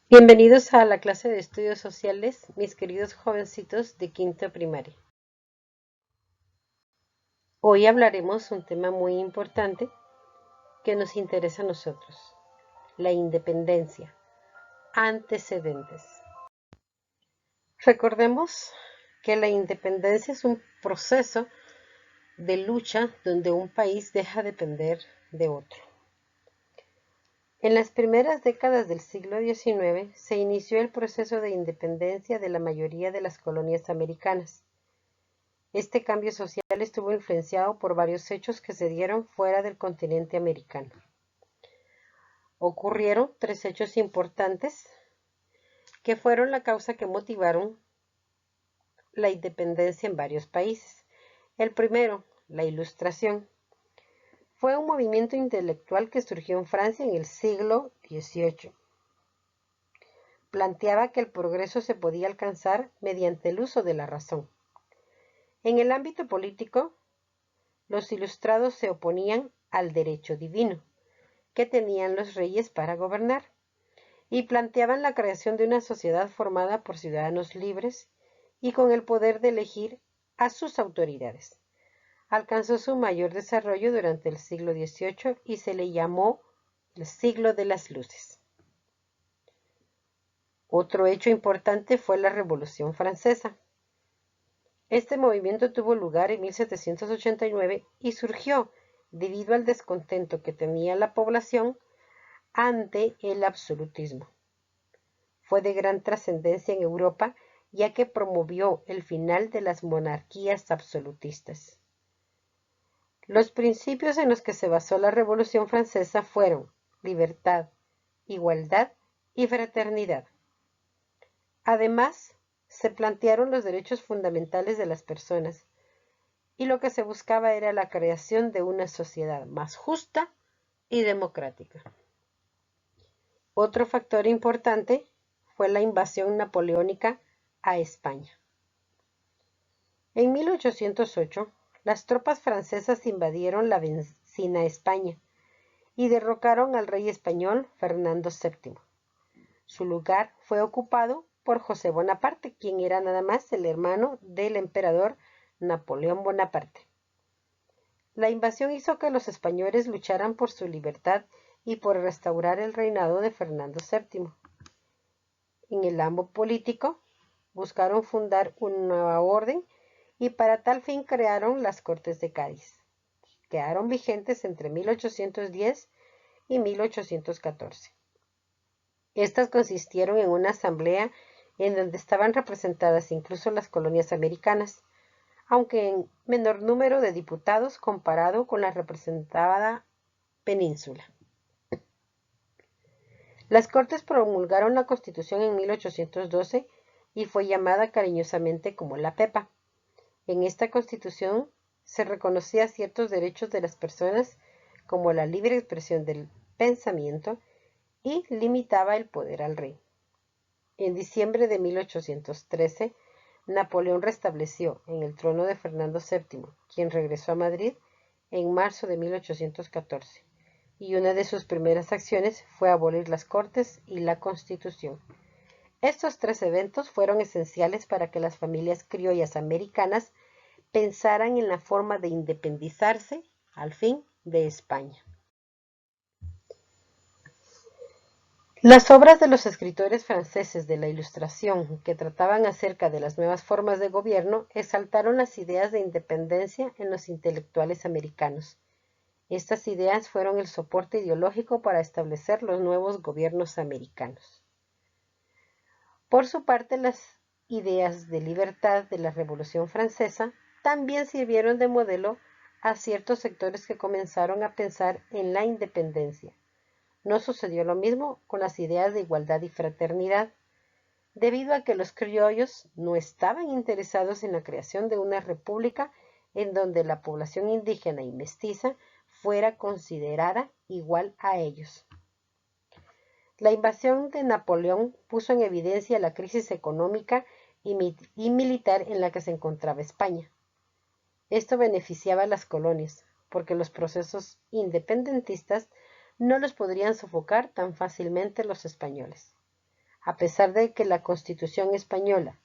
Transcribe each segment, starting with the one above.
Bienvenidos a la clase de estudios sociales, mis queridos jovencitos de quinto primaria. Hoy hablaremos un tema muy importante que nos interesa a nosotros, la independencia, antecedentes. Recordemos que la independencia es un proceso de lucha donde un país deja de depender de otro. En las primeras décadas del siglo XIX se inició el proceso de independencia de la mayoría de las colonias americanas. Este cambio social estuvo influenciado por varios hechos que se dieron fuera del continente americano. Ocurrieron tres hechos importantes que fueron la causa que motivaron la independencia en varios países. El primero, la Ilustración. Fue un movimiento intelectual que surgió en Francia en el siglo XVIII. Planteaba que el progreso se podía alcanzar mediante el uso de la razón. En el ámbito político, los ilustrados se oponían al derecho divino que tenían los reyes para gobernar y planteaban la creación de una sociedad formada por ciudadanos libres y con el poder de elegir a sus autoridades. Alcanzó su mayor desarrollo durante el siglo XVIII y se le llamó el siglo de las luces. Otro hecho importante fue la Revolución Francesa. Este movimiento tuvo lugar en 1789 y surgió debido al descontento que tenía la población ante el absolutismo. Fue de gran trascendencia en Europa, ya que promovió el final de las monarquías absolutistas. Los principios en los que se basó la Revolución Francesa fueron libertad, igualdad y fraternidad. Además, se plantearon los derechos fundamentales de las personas, y lo que se buscaba era la creación de una sociedad más justa y democrática. Otro factor importante fue la invasión napoleónica a España. En 1808, las tropas francesas invadieron la vecina España y derrocaron al rey español Fernando VII. Su lugar fue ocupado por José Bonaparte, quien era nada más el hermano del emperador Napoleón Bonaparte. La invasión hizo que los españoles lucharan por su libertad y por restaurar el reinado de Fernando VII. En el ámbito político, buscaron fundar una nueva orden y para tal fin crearon las Cortes de Cádiz. Quedaron vigentes entre 1810 y 1814. Estas consistieron en una asamblea en donde estaban representadas incluso las colonias americanas, aunque en menor número de diputados comparado con la representada península. Las Cortes promulgaron la Constitución en 1812 y fue llamada cariñosamente como la Pepa. En esta Constitución se reconocía ciertos derechos de las personas como la libre expresión del pensamiento y limitaba el poder al rey. En diciembre de 1813, Napoleón restableció en el trono de Fernando VII, quien regresó a Madrid en marzo de 1814, y una de sus primeras acciones fue abolir las Cortes y la Constitución. Estos tres eventos fueron esenciales para que las familias criollas americanas pensaran en la forma de independizarse, al fin, de España. Las obras de los escritores franceses de la Ilustración, que trataban acerca de las nuevas formas de gobierno, exaltaron las ideas de independencia en los intelectuales americanos. Estas ideas fueron el soporte ideológico para establecer los nuevos gobiernos americanos. Por su parte, las ideas de libertad de la Revolución Francesa también sirvieron de modelo a ciertos sectores que comenzaron a pensar en la independencia. No sucedió lo mismo con las ideas de igualdad y fraternidad, debido a que los criollos no estaban interesados en la creación de una república en donde la población indígena y mestiza fuera considerada igual a ellos. La invasión de Napoleón puso en evidencia la crisis económica y militar en la que se encontraba España. Esto beneficiaba a las colonias, porque los procesos independentistas no los podrían sofocar tan fácilmente los españoles. A pesar de que la Constitución española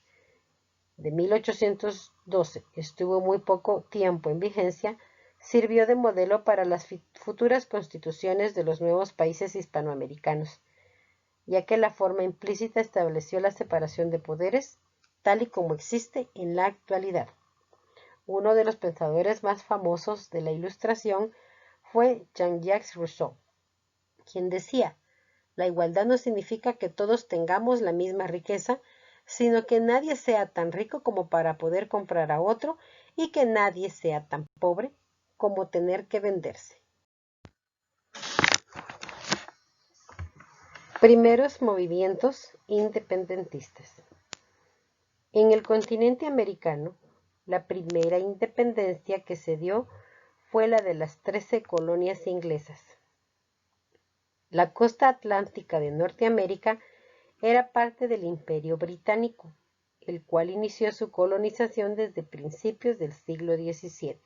de 1812 estuvo muy poco tiempo en vigencia, sirvió de modelo para las futuras constituciones de los nuevos países hispanoamericanos, ya que la forma implícita estableció la separación de poderes tal y como existe en la actualidad. Uno de los pensadores más famosos de la Ilustración fue Jean-Jacques Rousseau, quien decía: la igualdad no significa que todos tengamos la misma riqueza, sino que nadie sea tan rico como para poder comprar a otro y que nadie sea tan pobre como tener que venderse. Primeros movimientos independentistas. En el continente americano, la primera independencia que se dio fue la de las 13 colonias inglesas. La costa atlántica de Norteamérica era parte del Imperio Británico, el cual inició su colonización desde principios del siglo XVII.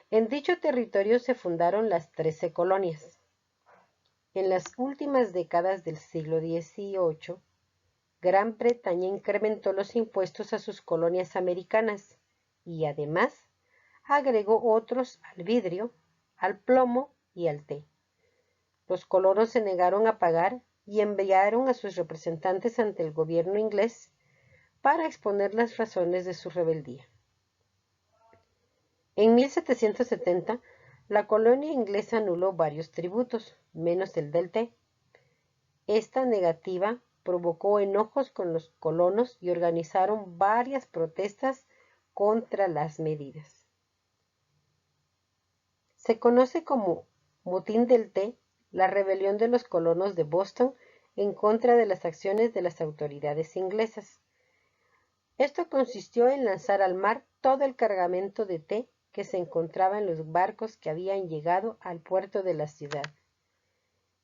En dicho territorio se fundaron las 13 colonias. En las últimas décadas del siglo XVIII, Gran Bretaña incrementó los impuestos a sus colonias americanas y además agregó otros al vidrio, al plomo y al té. Los colonos se negaron a pagar y enviaron a sus representantes ante el gobierno inglés para exponer las razones de su rebeldía. En 1770, la colonia inglesa anuló varios tributos, menos el del té. Esta negativa provocó enojos con los colonos y organizaron varias protestas contra las medidas. Se conoce como Motín del Té la rebelión de los colonos de Boston en contra de las acciones de las autoridades inglesas. Esto consistió en lanzar al mar todo el cargamento de té que se encontraba en los barcos que habían llegado al puerto de la ciudad.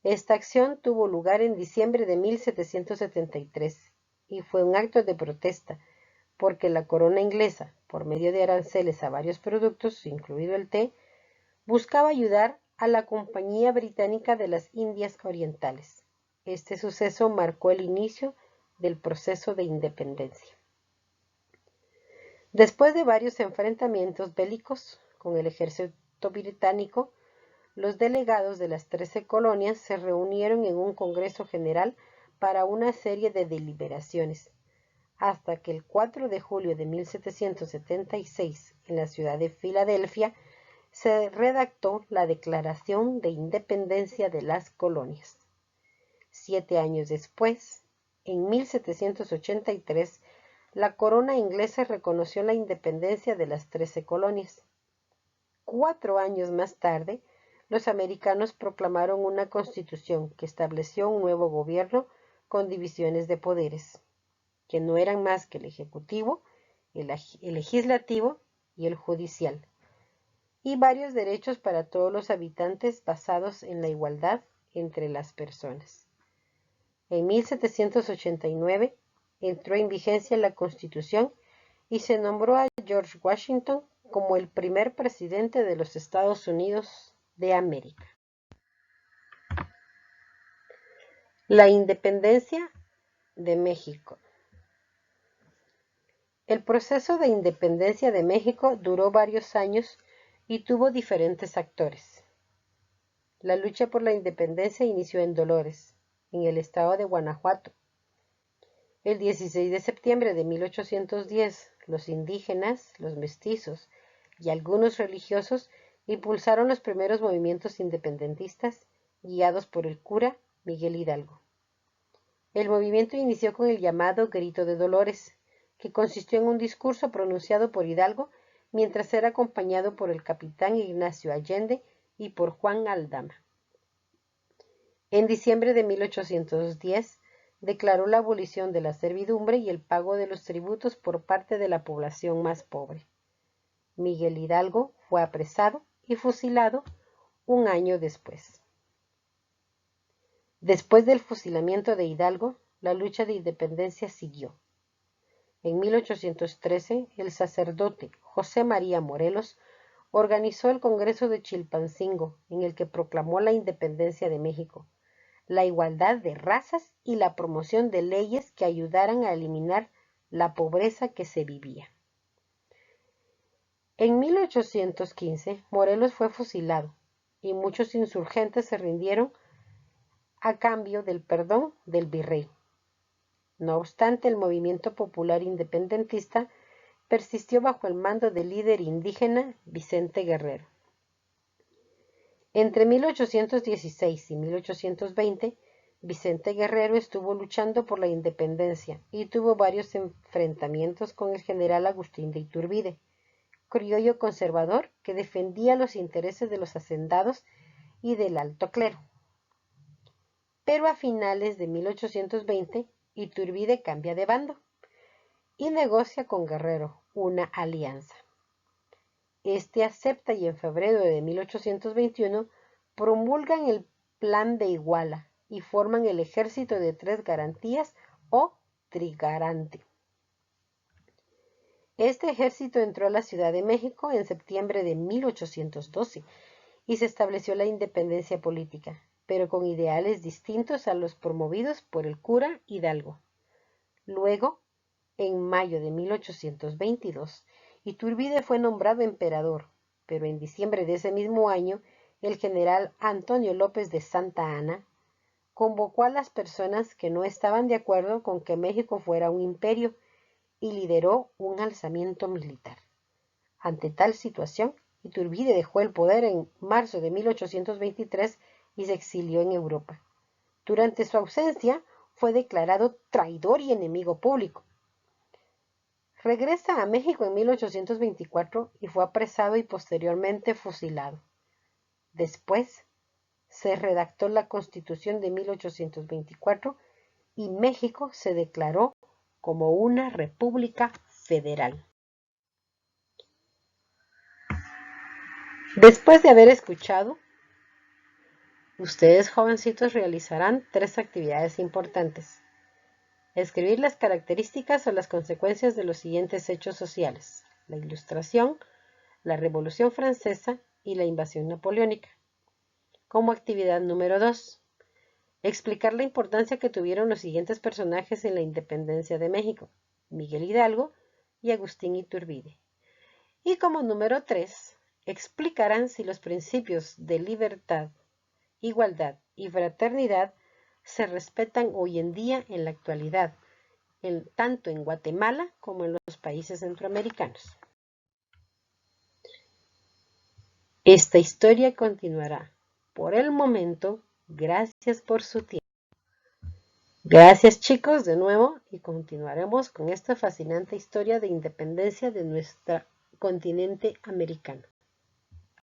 Esta acción tuvo lugar en diciembre de 1773 y fue un acto de protesta porque la corona inglesa, por medio de aranceles a varios productos, incluido el té, buscaba ayudar a la Compañía Británica de las Indias Orientales. Este suceso marcó el inicio del proceso de independencia. Después de varios enfrentamientos bélicos con el ejército británico, los delegados de las 13 colonias se reunieron en un Congreso General para una serie de deliberaciones, hasta que el 4 de julio de 1776, en la ciudad de Filadelfia, se redactó la Declaración de Independencia de las Colonias. 7 años después, en 1783, la corona inglesa reconoció la independencia de las 13 colonias. 4 años más tarde, los americanos proclamaron una constitución que estableció un nuevo gobierno con divisiones de poderes, que no eran más que el ejecutivo, el legislativo y el judicial, y varios derechos para todos los habitantes basados en la igualdad entre las personas. En 1789 entró en vigencia la Constitución y se nombró a George Washington como el primer presidente de los Estados Unidos de América. La independencia de México. El proceso de independencia de México duró varios años y tuvo diferentes actores. La lucha por la independencia inició en Dolores, en el estado de Guanajuato. El 16 de septiembre de 1810, los indígenas, los mestizos y algunos religiosos impulsaron los primeros movimientos independentistas, guiados por el cura Miguel Hidalgo. El movimiento inició con el llamado Grito de Dolores, que consistió en un discurso pronunciado por Hidalgo mientras era acompañado por el capitán Ignacio Allende y por Juan Aldama. En diciembre de 1810, declaró la abolición de la servidumbre y el pago de los tributos por parte de la población más pobre. Miguel Hidalgo fue apresado y fusilado un año después. Después del fusilamiento de Hidalgo, la lucha de independencia siguió. En 1813, el sacerdote José María Morelos organizó el Congreso de Chilpancingo, en el que proclamó la independencia de México. la igualdad de razas y la promoción de leyes que ayudaran a eliminar la pobreza que se vivía. En 1815, Morelos fue fusilado y muchos insurgentes se rindieron a cambio del perdón del virrey. No obstante, el movimiento popular independentista persistió bajo el mando del líder indígena Vicente Guerrero. Entre 1816 y 1820, Vicente Guerrero estuvo luchando por la independencia y tuvo varios enfrentamientos con el general Agustín de Iturbide, criollo conservador que defendía los intereses de los hacendados y del alto clero. Pero a finales de 1820, Iturbide cambia de bando y negocia con Guerrero una alianza. Este acepta y en febrero de 1821 promulgan el Plan de Iguala y forman el Ejército de Tres Garantías o Trigarante. Este ejército entró a la Ciudad de México en septiembre de 1812 y se estableció la independencia política, pero con ideales distintos a los promovidos por el cura Hidalgo. Luego, en mayo de 1822, Iturbide fue nombrado emperador, pero en diciembre de ese mismo año, el general Antonio López de Santa Anna convocó a las personas que no estaban de acuerdo con que México fuera un imperio y lideró un alzamiento militar. Ante tal situación, Iturbide dejó el poder en marzo de 1823 y se exilió en Europa. Durante su ausencia, fue declarado traidor y enemigo público. Regresa a México en 1824 y fue apresado y posteriormente fusilado. Después, se redactó la Constitución de 1824 y México se declaró como una república federal. Después de haber escuchado, ustedes jovencitos realizarán 3 actividades importantes. Escribir las características o las consecuencias de los siguientes hechos sociales: la Ilustración, la Revolución Francesa y la invasión napoleónica. Como actividad número 2, explicar la importancia que tuvieron los siguientes personajes en la independencia de México: Miguel Hidalgo y Agustín Iturbide. Y como número 3, explicarán si los principios de libertad, igualdad y fraternidad se respetan hoy en día en la actualidad, tanto en Guatemala como en los países centroamericanos. Esta historia continuará. Por el momento, gracias por su tiempo. Gracias chicos de nuevo y continuaremos con esta fascinante historia de independencia de nuestro continente americano.